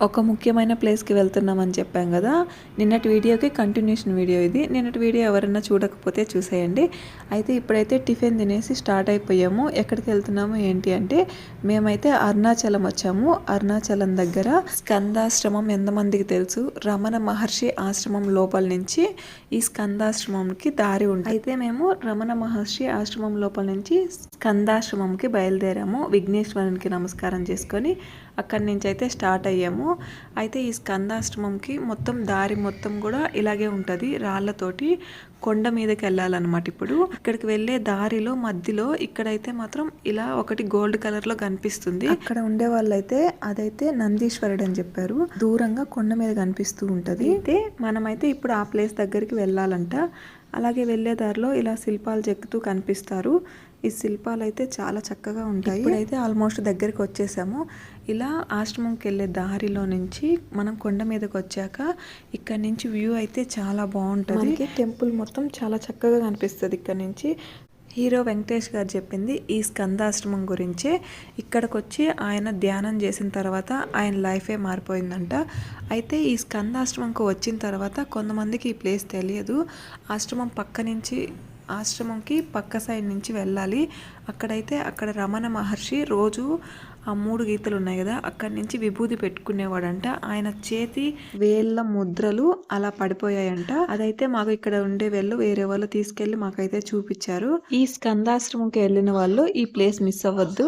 ఒక ముఖ్యమైన ప్లేస్‌కి వెళ్తున్నామని చెప్పాం గదా! నిన్నటి వీడియోకి కంటిన్యూషన్ వీడియో ఇది. నిన్నటి వీడియో ఎవరైనా చూడకపోతే చూసేయండి. అయితే ఇప్పుడైతే టిఫిన్ తినేసి స్టార్ట్ అయిపోయాము. ఎక్కడికి వెళ్తున్నాము ఏంటి అంటే మేమైతే అరుణాచలం వచ్చాము. అరుణాచలం దగ్గర స్కందాశ్రమం ఎంతమందికి తెలుసు? రమణ మహర్షి ఆశ్రమం లోపల నుంచి ఈ స్కందాశ్రమంకి దారి ఉంటుంది. అయితే మేము రమణ మహర్షి ఆశ్రమం లోపల నుంచి స్కందాశ్రమంకి బయలుదేరాము. విఘ్నేశ్వరునికి నమస్కారం చేసుకొని అక్కడి నుంచి అయితే స్టార్ట్ అయ్యాము. అయితే ఈ స్కందాశ్రమంకి మొత్తం దారి మొత్తం కూడా ఇలాగే ఉంటుంది, రాళ్ళతోటి కొండ మీదకి వెళ్ళాలన్నమాట. ఇప్పుడు ఇక్కడికి వెళ్ళే దారిలో మధ్యలో ఇక్కడైతే మాత్రం ఇలా ఒకటి గోల్డ్ కలర్ లో కనిపిస్తుంది. అక్కడ ఉండే వాళ్ళైతే అదైతే నందీశ్వరుడు అని చెప్పారు. దూరంగా కొండ మీద కనిపిస్తూ ఉంటది. అయితే మనమైతే ఇప్పుడు ఆ ప్లేస్ దగ్గరికి వెళ్ళాలంట. అలాగే వెళ్ళే దారిలో ఇలా శిల్పాలు చెక్కుతూ కనిపిస్తారు. ఈ శిల్పాలు అయితే చాలా చక్కగా ఉంటాయి. ఇప్పుడైతే ఆల్మోస్ట్ దగ్గరికి వచ్చేసాము. ఇలా ఆశ్రమంకి వెళ్ళే దారిలో నుంచి మనం కొండ మీదకి వచ్చాక ఇక్కడ నుంచి వ్యూ అయితే చాలా బాగుంటుంది. మనకి టెంపుల్ మొత్తం చాలా చక్కగా కనిపిస్తుంది ఇక్కడ నుంచి. హీరో వెంకటేష్ గారు చెప్పింది ఈ స్కందాశ్రమం గురించే. ఇక్కడికి వచ్చి ఆయన ధ్యానం చేసిన తర్వాత ఆయన లైఫే మారిపోయిందంట. అయితే ఈ స్కందాశ్రమంకి వచ్చిన తర్వాత కొంతమందికి ఈ ప్లేస్ తెలియదు. ఆశ్రమంకి పక్క సైడ్ నుంచి వెళ్ళాలి. అక్కడ రమణ మహర్షి రోజు ఆ 3 గీతలు ఉన్నాయి కదా, అక్కడి నుంచి విభూది పెట్టుకునేవాడంట. ఆయన చేతి వేళ్ళ ముద్రలు అలా పడిపోయాయంట. అదైతే మాకు ఇక్కడ ఉండే వేరే వాళ్ళు తీసుకెళ్లి మాకైతే చూపించారు. ఈ స్కందాశ్రమంకి వెళ్ళిన వాళ్ళు ఈ ప్లేస్ మిస్ అవ్వద్దు.